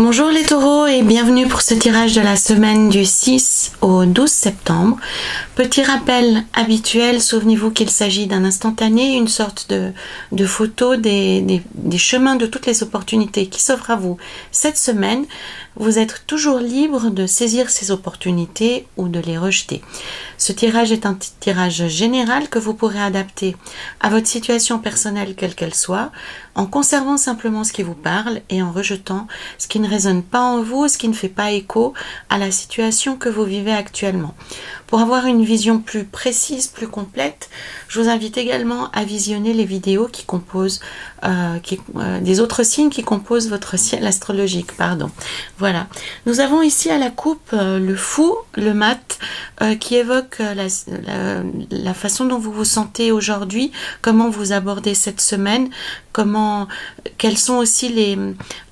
Bonjour les taureaux et bienvenue pour ce tirage de la semaine du 6 au 12 septembre. Petit rappel habituel, souvenez-vous qu'il s'agit d'un instantané, une sorte de photo des chemins de toutes les opportunités qui s'offrent à vous cette semaine. Vous êtes toujours libre de saisir ces opportunités ou de les rejeter. Ce tirage est un tirage général que vous pourrez adapter à votre situation personnelle quelle qu'elle soit, en conservant simplement ce qui vous parle et en rejetant ce qui ne résonne pas en vous, ce qui ne fait pas écho à la situation que vous vivez actuellement. Pour avoir une vision plus précise, plus complète, je vous invite également à visionner les vidéos qui composent des autres signes qui composent votre ciel astrologique. Voilà. Nous avons ici à la coupe le fou, le mat, qui évoque la façon dont vous vous sentez aujourd'hui, comment vous abordez cette semaine, quels sont aussi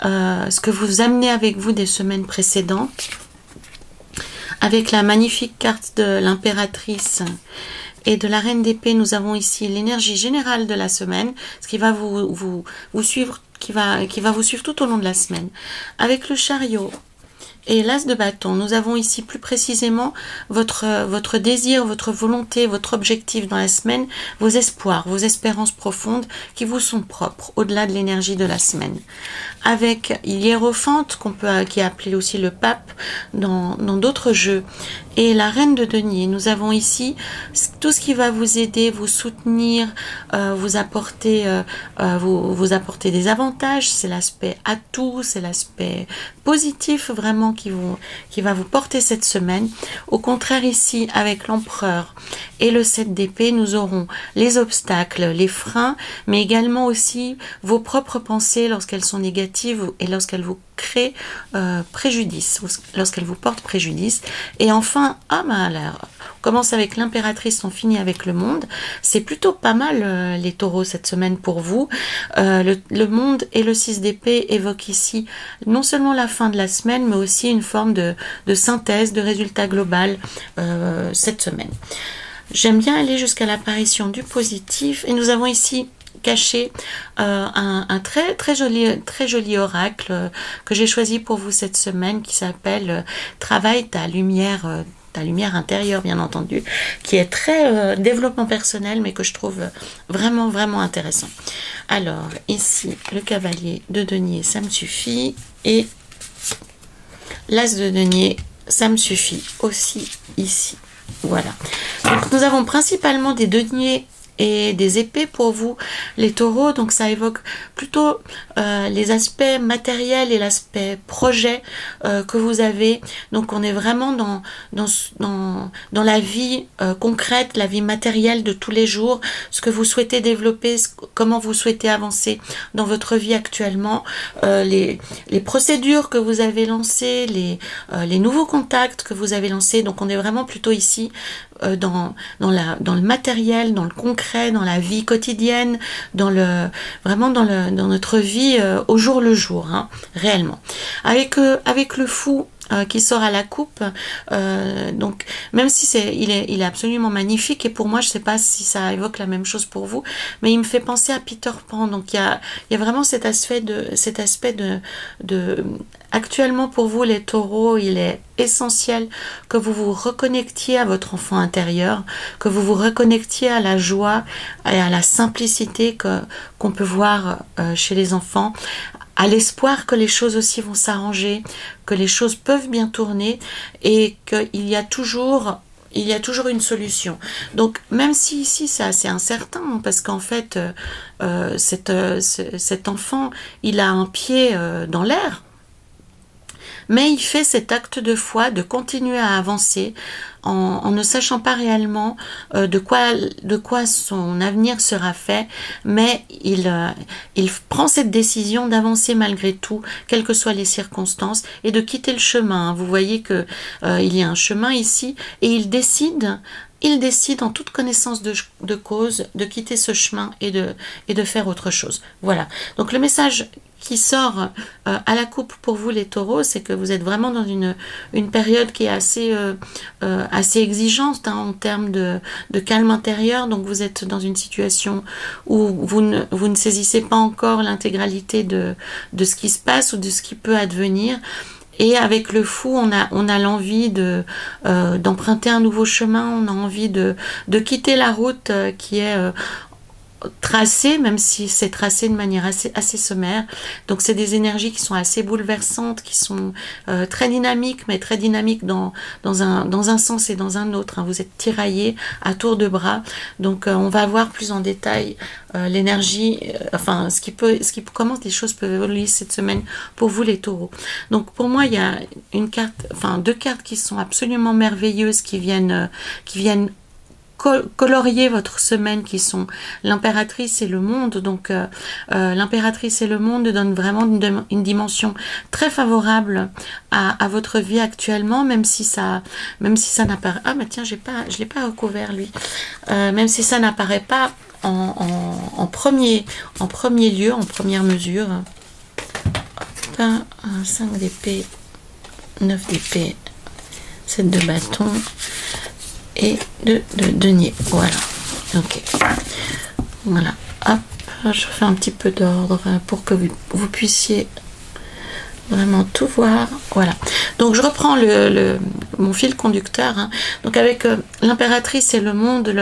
ce que vous amenez avec vous des semaines précédentes. Avec la magnifique carte de l'impératrice et de la reine d'épée, nous avons ici l'énergie générale de la semaine, ce qui va vous suivre, qui va vous suivre tout au long de la semaine. Avec le chariot et l'as de bâton, nous avons ici plus précisément votre désir, votre volonté, votre objectif dans la semaine, vos espoirs, vos espérances profondes qui vous sont propres, au-delà de l'énergie de la semaine. Avec l'hiérophante, qui est appelé aussi le pape dans d'autres jeux, et la reine de denier, nous avons ici tout ce qui va vous aider, vous soutenir, vous apporter des avantages. C'est l'aspect atout, c'est l'aspect positif vraiment qui va vous porter cette semaine. Au contraire, ici avec l'empereur et le 7 d'épée, nous aurons les obstacles, les freins, mais également aussi vos propres pensées lorsqu'elles sont négatives et lorsqu'elles vous créent préjudice, lorsqu'elles vous portent préjudice. Et enfin, on commence avec l'impératrice, on finit avec le monde. C'est plutôt pas mal les taureaux cette semaine pour vous. Le monde et le 6 d'épée évoquent ici non seulement la fin de la semaine, mais aussi une forme de synthèse, de résultat global cette semaine. J'aime bien aller jusqu'à l'apparition du positif et nous avons ici caché un très joli oracle que j'ai choisi pour vous cette semaine qui s'appelle Travaille ta lumière intérieure, bien entendu, qui est très développement personnel, mais que je trouve vraiment intéressant. Alors, ici, le cavalier de denier, ça me suffit, et l'as de denier, ça me suffit aussi ici. Voilà. Donc, nous avons principalement des deniers et des épées pour vous les taureaux, donc ça évoque plutôt les aspects matériels et l'aspect projet que vous avez. Donc on est vraiment dans la vie concrète, la vie matérielle de tous les jours, ce que vous souhaitez développer, comment vous souhaitez avancer dans votre vie actuellement, les procédures que vous avez lancées, les nouveaux contacts que vous avez lancés. Donc on est vraiment plutôt ici dans le matériel, dans le concret, dans la vie quotidienne, vraiment dans notre vie au jour le jour, hein, réellement. Avec le fou qui sort à la coupe, donc même si il est absolument magnifique, et pour moi je sais pas si ça évoque la même chose pour vous, mais il me fait penser à Peter Pan. Donc il y a vraiment cet aspect de actuellement pour vous les taureaux, il est essentiel que vous vous reconnectiez à votre enfant intérieur, que vous vous reconnectiez à la joie et à la simplicité qu'on peut voir chez les enfants, à l'espoir que les choses aussi vont s'arranger, que les choses peuvent bien tourner et qu'il y a toujours une solution. Donc même si ici c'est assez incertain, parce qu'en fait cet enfant il a un pied dans l'air, mais il fait cet acte de foi, de continuer à avancer en ne sachant pas réellement de quoi son avenir sera fait, mais il prend cette décision d'avancer malgré tout, quelles que soient les circonstances, et de quitter le chemin. Vous voyez que il y a un chemin ici, et il décide en toute connaissance de cause de quitter ce chemin et de faire autre chose. Voilà. Donc le message qui sort à la coupe pour vous les taureaux, c'est que vous êtes vraiment dans une période qui est assez exigeante hein, en termes de calme intérieur. Donc vous êtes dans une situation où vous ne saisissez pas encore l'intégralité de ce qui se passe ou de ce qui peut advenir. Et avec le fou, on a l'envie d'emprunter un nouveau chemin, on a envie de quitter la route qui est tracé, même si c'est tracé de manière assez sommaire. Donc c'est des énergies qui sont assez bouleversantes, qui sont très dynamiques, mais très dynamiques dans un sens et dans un autre. Hein. Vous êtes tiraillés à tour de bras. Donc on va voir plus en détail l'énergie, enfin comment les choses peuvent évoluer cette semaine pour vous les taureaux. Donc pour moi il y a deux cartes qui sont absolument merveilleuses qui viennent colorier votre semaine, qui sont l'impératrice et le monde. Donc l'impératrice et le monde donnent vraiment une dimension très favorable à votre vie actuellement, même si ça n'apparaît. Ah mais tiens, je l'ai pas recouvert lui. Même si ça n'apparaît pas en premier lieu, en première mesure. 5 d'épée, 9 d'épée, 7 de bâton et de denier. Voilà. Ok. Voilà. Hop, je fais un petit peu d'ordre pour que vous puissiez vraiment tout voir. Voilà. Donc je reprends mon fil conducteur. Hein. Donc avec l'impératrice et le monde,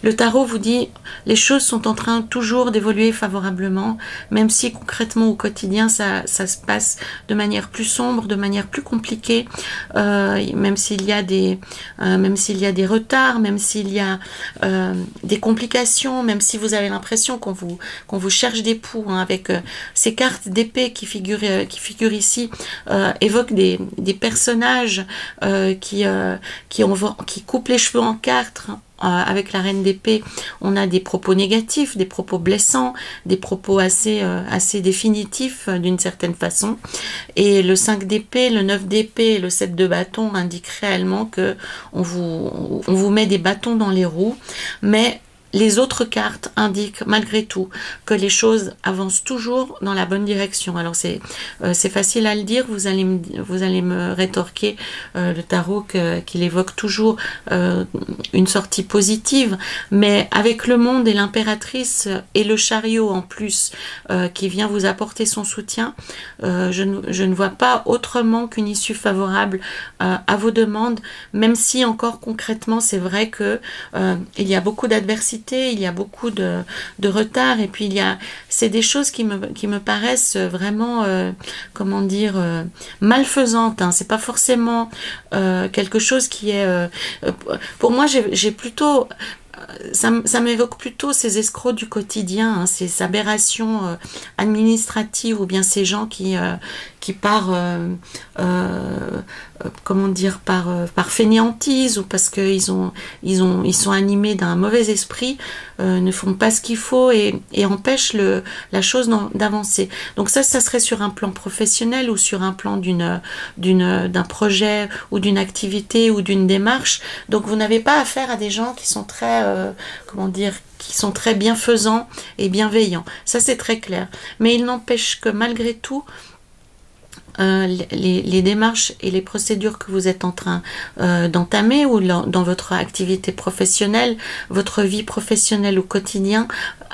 le tarot vous dit les choses sont en train toujours d'évoluer favorablement, même si concrètement au quotidien ça se passe de manière plus sombre, de manière plus compliquée, même s'il y a des retards, même s'il y a des complications, même si vous avez l'impression qu'on vous cherche des poux, hein, avec ces cartes d'épée qui figurent ici, évoquent des personnages qui coupent les cheveux en quatre. Avec la reine d'épée, on a des propos négatifs, des propos blessants, des propos assez définitifs d'une certaine façon. Et le 5 d'épée, le 9 d'épée et le 7 de bâton indiquent réellement que on vous met des bâtons dans les roues, mais les autres cartes indiquent malgré tout que les choses avancent toujours dans la bonne direction. Alors c'est facile à le dire, vous allez me rétorquer le tarot qu'il évoque toujours une sortie positive, mais avec le monde et l'impératrice et le chariot en plus qui vient vous apporter son soutien, je ne vois pas autrement qu'une issue favorable à vos demandes, même si encore concrètement c'est vrai que il y a beaucoup d'adversité, il y a beaucoup de retard, et puis c'est des choses qui me paraissent vraiment comment dire malfaisantes, hein. C'est pas forcément quelque chose qui est pour moi j'ai plutôt ça m'évoque plutôt ces escrocs du quotidien, hein, ces aberrations administratives, ou bien ces gens qui par comment dire, par fainéantise, ou parce qu'ils ils sont animés d'un mauvais esprit, ne font pas ce qu'il faut et empêchent la chose d'avancer. Donc ça serait sur un plan professionnel ou sur un plan d'un projet ou d'une activité ou d'une démarche. Donc vous n'avez pas affaire à des gens qui sont très comment dire, qui sont très bienfaisants et bienveillants. Ça c'est très clair. Mais il n'empêche que malgré tout, les démarches et les procédures que vous êtes en train d'entamer, ou dans votre activité professionnelle, votre vie professionnelle au quotidien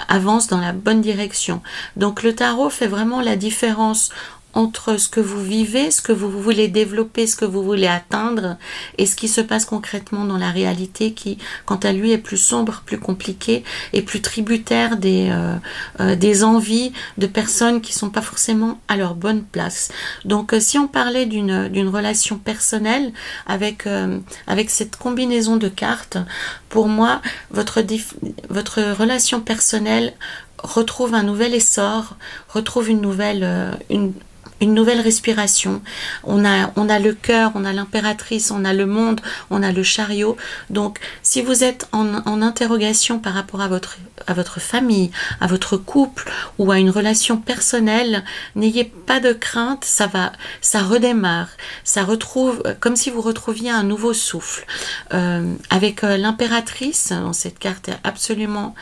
avance dans la bonne direction. Donc le tarot fait vraiment la différence entre ce que vous vivez, ce que vous voulez développer, ce que vous voulez atteindre, et ce qui se passe concrètement dans la réalité, qui, quant à lui, est plus sombre, plus compliqué et plus tributaire des envies de personnes qui sont pas forcément à leur bonne place. Donc, si on parlait d'une relation personnelle avec cette combinaison de cartes, pour moi, votre relation personnelle retrouve un nouvel essor, retrouve une nouvelle respiration. On a le cœur, on a l'impératrice, on a le monde, on a le chariot. Donc, si vous êtes en interrogation par rapport à votre famille, à votre couple ou à une relation personnelle, n'ayez pas de crainte, ça redémarre, ça retrouve, comme si vous retrouviez un nouveau souffle. Avec l'impératrice, cette carte est absolument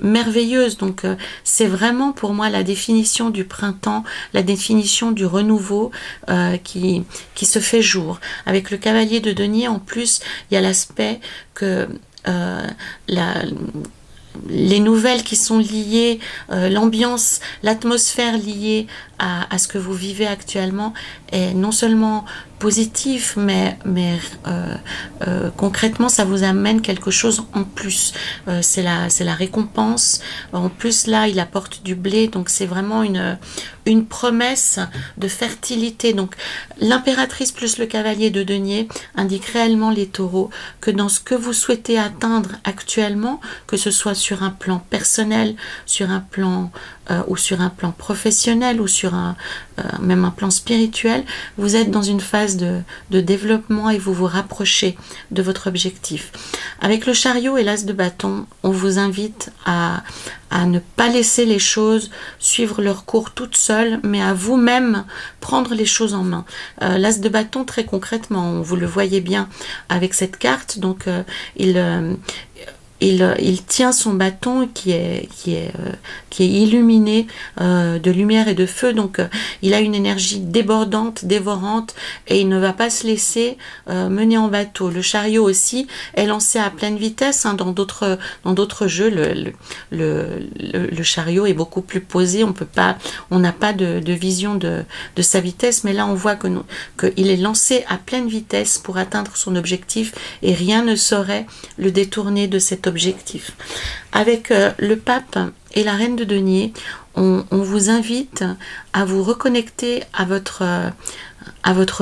merveilleuse. Donc c'est vraiment pour moi la définition du printemps, la définition du renouveau qui se fait jour. Avec le cavalier de denier, en plus, il y a l'aspect que les nouvelles qui sont liées, l'ambiance, l'atmosphère liée à ce que vous vivez actuellement est non seulement positif, mais concrètement, ça vous amène quelque chose en plus. C'est la récompense. En plus, là, il apporte du blé, donc c'est vraiment une promesse de fertilité. Donc, l'impératrice plus le cavalier de denier indique réellement, les taureaux, que dans ce que vous souhaitez atteindre actuellement, que ce soit sur un plan personnel, sur un plan ou sur un plan professionnel, ou sur même un plan spirituel, vous êtes dans une phase de développement et vous vous rapprochez de votre objectif. Avec le chariot et l'as de bâton, on vous invite à ne pas laisser les choses suivre leur cours toutes seules, mais à vous-même prendre les choses en main. L'as de bâton, très concrètement, vous le voyez bien avec cette carte, donc il tient son bâton qui est illuminé de lumière et de feu, donc il a une énergie débordante, dévorante, et il ne va pas se laisser mener en bateau. Le chariot aussi est lancé à pleine vitesse, hein, dans d'autres jeux, le chariot est beaucoup plus posé, on n'a pas de vision de sa vitesse, mais là on voit qu'il est lancé à pleine vitesse pour atteindre son objectif, et rien ne saurait le détourner de cet objectif. Avec le pape et la reine de denier, on vous invite à vous reconnecter à votre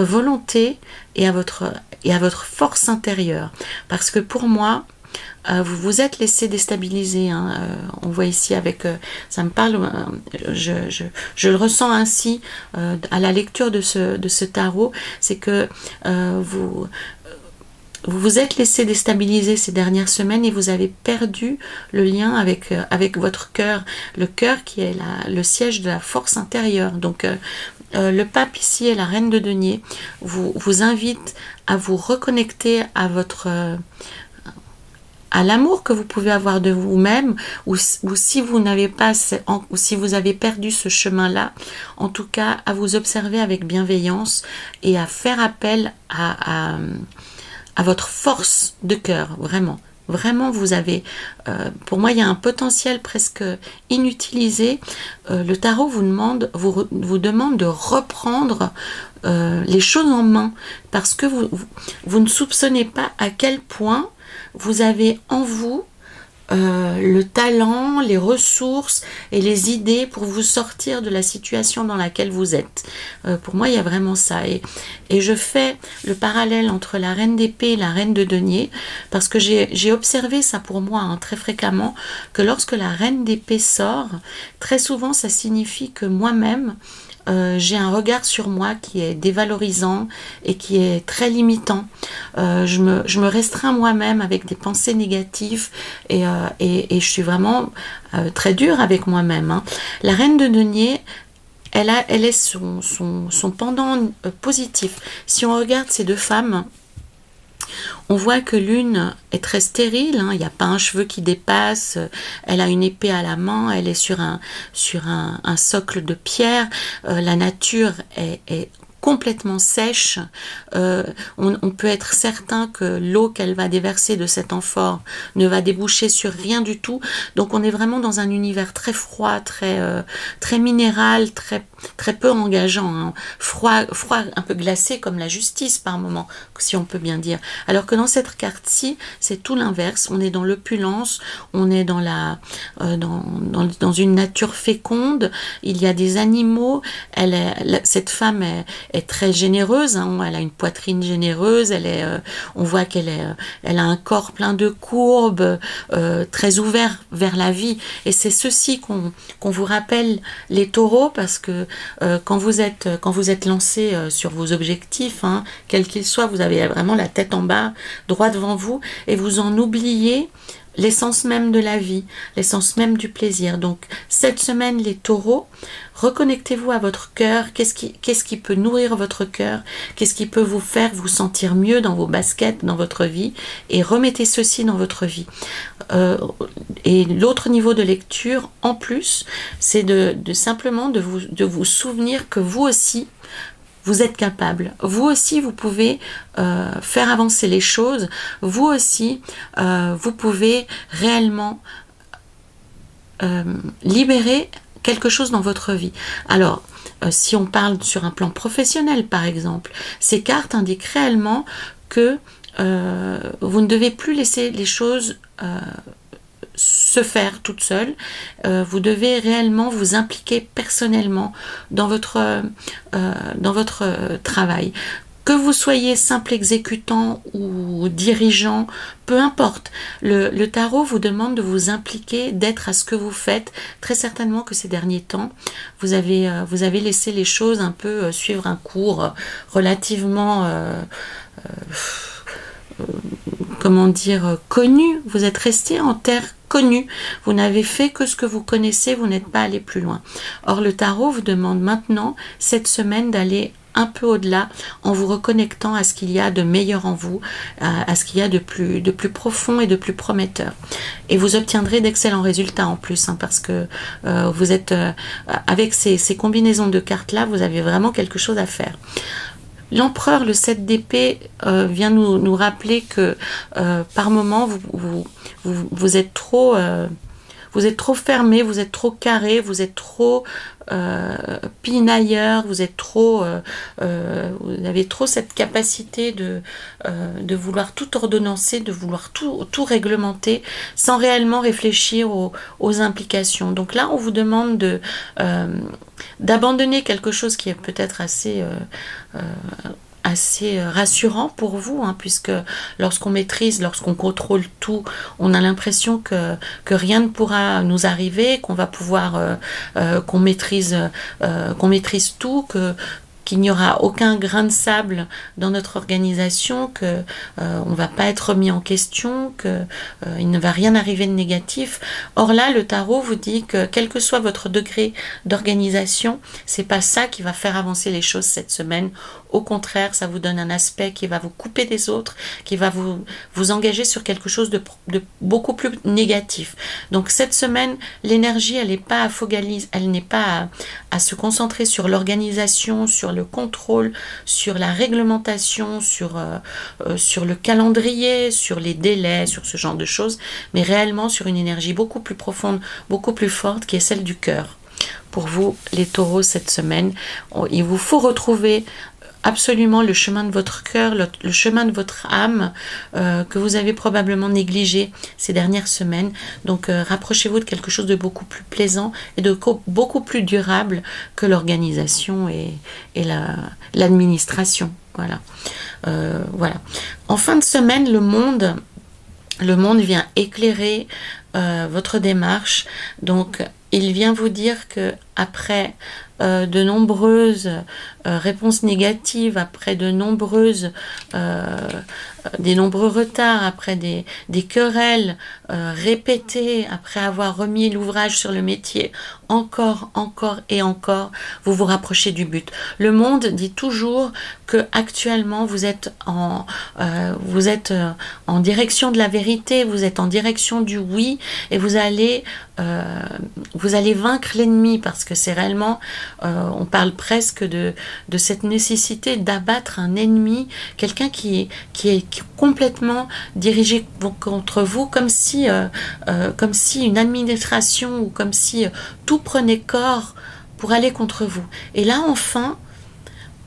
volonté et à votre force intérieure, parce que pour moi, vous vous êtes laissé déstabiliser, hein. On voit ici avec, ça me parle, je le ressens ainsi à la lecture de ce tarot, c'est que vous vous êtes laissé déstabiliser ces dernières semaines et vous avez perdu le lien avec votre cœur, le cœur qui est le siège de la force intérieure. Donc le pape ici et la reine de denier vous invitent à vous reconnecter à l'amour que vous pouvez avoir de vous-même, ou si vous n'avez pas, ou si vous avez perdu ce chemin-là, en tout cas à vous observer avec bienveillance et à faire appel à votre force de cœur, vraiment. Vraiment, vous avez, pour moi, il y a un potentiel presque inutilisé. Le tarot vous demande de reprendre les choses en main, parce que vous ne soupçonnez pas à quel point vous avez en vous le talent, les ressources et les idées pour vous sortir de la situation dans laquelle vous êtes. Pour moi, il y a vraiment ça. Et je fais le parallèle entre la reine d'épée et la reine de denier, parce que j'ai observé ça pour moi, hein, très fréquemment, que lorsque la reine d'épée sort, très souvent ça signifie que moi-même, j'ai un regard sur moi qui est dévalorisant et qui est très limitant. Je me restreins moi-même avec des pensées négatives et je suis vraiment très dure avec moi-même, hein. La reine de denier, elle est son pendant positif. Si on regarde ces deux femmes, on voit que l'une est très stérile, hein, il n'y a pas un cheveu qui dépasse, elle a une épée à la main, elle est sur un socle de pierre, la nature est complètement sèche, on peut être certain que l'eau qu'elle va déverser de cet amphore ne va déboucher sur rien du tout, donc on est vraiment dans un univers très froid, très minéral, très peu engageant, hein. Froid, un peu glacé comme la justice par moment, si on peut bien dire. Alors que dans cette carte-ci, c'est tout l'inverse. On est dans l'opulence, on est dans dans une nature féconde. Il y a des animaux. Cette femme est très généreuse, hein. Elle a une poitrine généreuse. On voit elle a un corps plein de courbes, très ouvert vers la vie. Et c'est ceci qu'on vous rappelle, les taureaux, parce que quand vous êtes lancé sur vos objectifs, hein, quels qu'ils soient, vous avez vraiment la tête en bas, droit devant vous, et vous en oubliez l'essence même de la vie, l'essence même du plaisir. Donc cette semaine, les taureaux, reconnectez-vous à votre cœur. Qu'est-ce qui peut nourrir votre cœur? Qu'est-ce qui peut vous faire vous sentir mieux dans vos baskets, dans votre vie? Et remettez ceci dans votre vie. Et l'autre niveau de lecture, en plus, c'est de simplement de vous souvenir que vous aussi, vous êtes capable. Vous aussi, vous pouvez faire avancer les choses. Vous aussi, vous pouvez réellement libérer quelque chose dans votre vie. Alors, si on parle sur un plan professionnel, par exemple, ces cartes indiquent réellement que vous ne devez plus laisser les choses se faire toute seule. Vous devez réellement vous impliquer personnellement dans votre travail. Que vous soyez simple exécutant ou dirigeant, peu importe. Le tarot vous demande de vous impliquer, d'être à ce que vous faites. Très certainement que ces derniers temps, vous avez laissé les choses un peu suivre un cours relativement comment dire, connu. Vous êtes resté en terre connue. Vous n'avez fait que ce que vous connaissez, vous n'êtes pas allé plus loin. Or, le tarot vous demande maintenant, cette semaine, d'aller un peu au-delà en vous reconnectant à ce qu'il y a de meilleur en vous, à ce qu'il y a de plus profond et de plus prometteur. Et vous obtiendrez d'excellents résultats en plus, hein, parce que vous êtes, avec ces combinaisons de cartes-là, vous avez vraiment quelque chose à faire. L'empereur, le 7 d'épée, vient nous rappeler que par moment, vous êtes trop fermé, vous êtes trop carré, vous êtes trop pinailleur, vous êtes trop, vous avez trop cette capacité de vouloir tout ordonnancer, de vouloir tout réglementer, sans réellement réfléchir aux implications. Donc là, on vous demande d'abandonner quelque chose qui est peut-être assez rassurant pour vous, hein, puisque lorsqu'on maîtrise, lorsqu'on contrôle tout, on a l'impression que rien ne pourra nous arriver, qu'on va pouvoir, qu'on maîtrise tout, qu'il n'y aura aucun grain de sable dans notre organisation, que on ne va pas être remis en question, il ne va rien arriver de négatif. Or là, le tarot vous dit que quel que soit votre degré d'organisation, c'est pas ça qui va faire avancer les choses cette semaine. Au contraire, ça vous donne un aspect qui va vous couper des autres, qui va vous engager sur quelque chose de beaucoup plus négatif. Donc cette semaine, l'énergie, elle n'est pas à focaliser, elle n'est pas à se concentrer sur l'organisation, sur le contrôle, sur la réglementation, sur le calendrier, sur les délais, sur ce genre de choses, mais réellement sur une énergie beaucoup plus profonde, beaucoup plus forte, qui est celle du cœur. Pour vous, les taureaux, cette semaine, il vous faut retrouver absolument le chemin de votre cœur, le chemin de votre âme, que vous avez probablement négligé ces dernières semaines. Donc rapprochez-vous de quelque chose de beaucoup plus plaisant et de beaucoup plus durable que l'organisation et l'administration. Voilà. Voilà. En fin de semaine, le monde vient éclairer votre démarche. Donc il vient vous dire que après de nombreuses réponses négatives, après des nombreux retards, après des querelles répétées, après avoir remis l'ouvrage sur le métier encore et encore, vous vous rapprochez du but. Le monde dit toujours que actuellement vous êtes en direction de la vérité, vous êtes en direction du oui, et vous allez vaincre l'ennemi, parce que c'est réellement, on parle presque de cette nécessité d'abattre un ennemi, quelqu'un qui est complètement dirigé contre vous, comme si une administration, ou comme si tout prenait corps pour aller contre vous. Et là, enfin,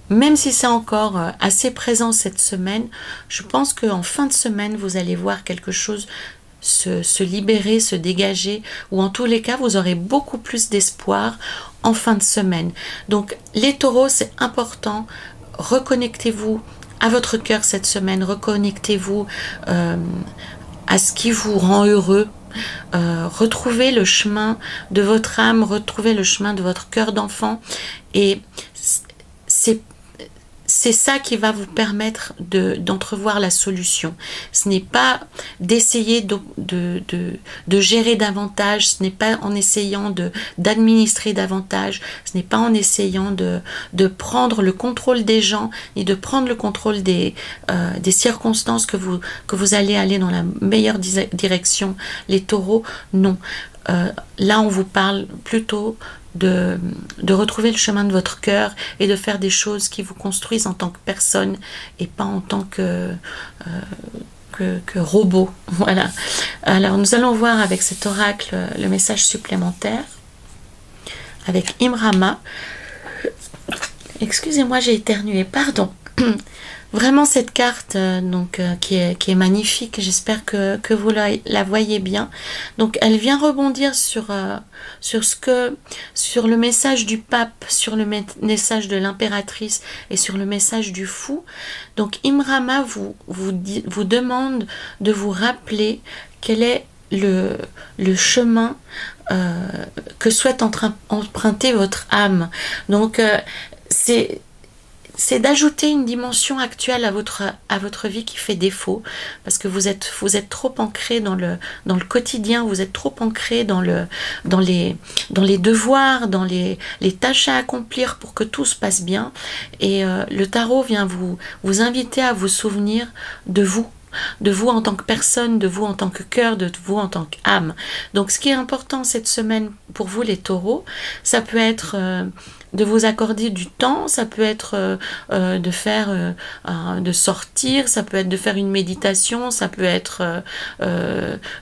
même si c'est encore assez présent cette semaine, je pense qu'en fin de semaine, vous allez voir quelque chose se libérer, se dégager, ou en tous les cas, vous aurez beaucoup plus d'espoir en fin de semaine. Donc, les taureaux, c'est important. Reconnectez-vous à votre cœur cette semaine. Reconnectez-vous à ce qui vous rend heureux. Retrouvez le chemin de votre âme, retrouvez le chemin de votre cœur d'enfant, et c'est ça qui va vous permettre d'entrevoir la solution. Ce n'est pas d'essayer de gérer davantage, ce n'est pas en essayant d'administrer davantage, ce n'est pas en essayant de prendre le contrôle des gens, ni de prendre le contrôle des circonstances que vous allez aller dans la meilleure direction, les taureaux. Non. Là, on vous parle plutôt de retrouver le chemin de votre cœur et de faire des choses qui vous construisent en tant que personne et pas en tant que robot. Voilà. Alors, nous allons voir avec cet oracle le message supplémentaire avec Imrama. Excusez-moi, j'ai éternué, pardon. Vraiment cette carte qui est magnifique, j'espère que vous la voyez bien. Donc elle vient rebondir sur le message du pape, sur le message de l'impératrice et sur le message du fou. Donc Imrama vous demande de vous rappeler quel est le chemin que souhaite emprunter votre âme. Donc c'est d'ajouter une dimension actuelle à votre vie qui fait défaut, parce que vous êtes trop ancré dans le quotidien, vous êtes trop ancré dans les devoirs, dans les tâches à accomplir pour que tout se passe bien. Et le tarot vient vous inviter à vous souvenir de vous en tant que personne, de vous en tant que cœur, de vous en tant qu'âme. Donc ce qui est important cette semaine pour vous les taureaux, ça peut être de vous accorder du temps, ça peut être de sortir, ça peut être de faire une méditation, ça peut être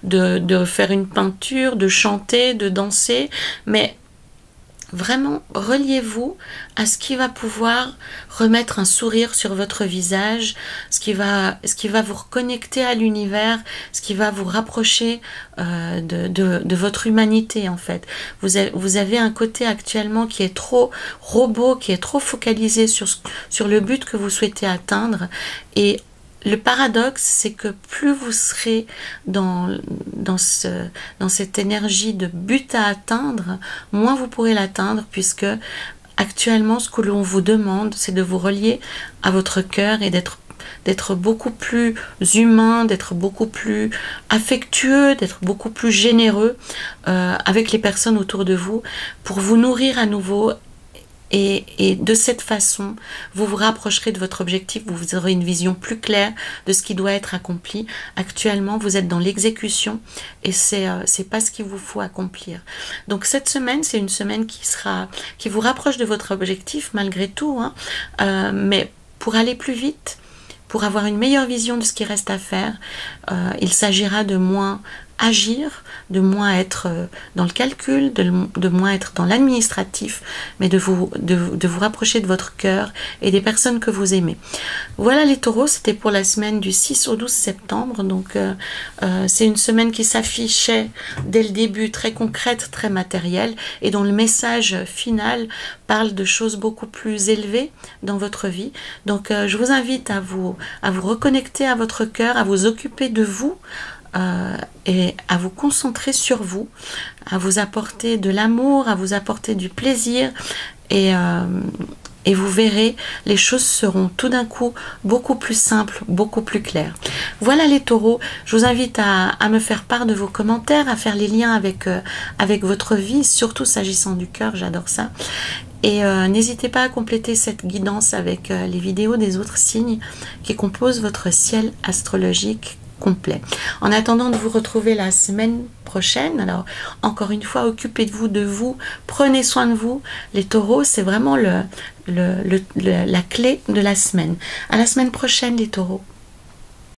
de faire une peinture, de chanter, de danser, mais vraiment, reliez-vous à ce qui va pouvoir remettre un sourire sur votre visage, ce qui va vous reconnecter à l'univers, ce qui va vous rapprocher de votre humanité en fait. Vous avez un côté actuellement qui est trop robot, qui est trop focalisé sur le but que vous souhaitez atteindre, et le paradoxe, c'est que plus vous serez dans cette énergie de but à atteindre, moins vous pourrez l'atteindre, puisque actuellement, ce que l'on vous demande, c'est de vous relier à votre cœur et d'être beaucoup plus humain, d'être beaucoup plus affectueux, d'être beaucoup plus généreux avec les personnes autour de vous, pour vous nourrir à nouveau. Et de cette façon, vous vous rapprocherez de votre objectif, vous aurez une vision plus claire de ce qui doit être accompli. Actuellement, vous êtes dans l'exécution et c'est pas ce qu'il vous faut accomplir. Donc cette semaine, c'est une semaine qui vous rapproche de votre objectif malgré tout, hein, mais pour aller plus vite, pour avoir une meilleure vision de ce qui reste à faire, il s'agira de moins agir, de moins être dans le calcul, de moins être dans l'administratif, mais de vous rapprocher de votre cœur et des personnes que vous aimez. Voilà les taureaux, c'était pour la semaine du 6 au 12 septembre. Donc c'est une semaine qui s'affichait dès le début très concrète, très matérielle, et dont le message final parle de choses beaucoup plus élevées dans votre vie. Donc je vous invite à vous reconnecter à votre cœur, à vous occuper de vous, et à vous concentrer sur vous, à vous apporter de l'amour, à vous apporter du plaisir, et vous verrez, les choses seront tout d'un coup beaucoup plus simples, beaucoup plus claires. Voilà les taureaux, je vous invite à me faire part de vos commentaires, à faire les liens avec votre vie, surtout s'agissant du cœur, j'adore ça. Et n'hésitez pas à compléter cette guidance avec les vidéos des autres signes qui composent votre ciel astrologique complet. En attendant de vous retrouver la semaine prochaine, alors encore une fois, occupez-vous de vous, prenez soin de vous. Les taureaux, c'est vraiment la clé de la semaine. À la semaine prochaine les taureaux.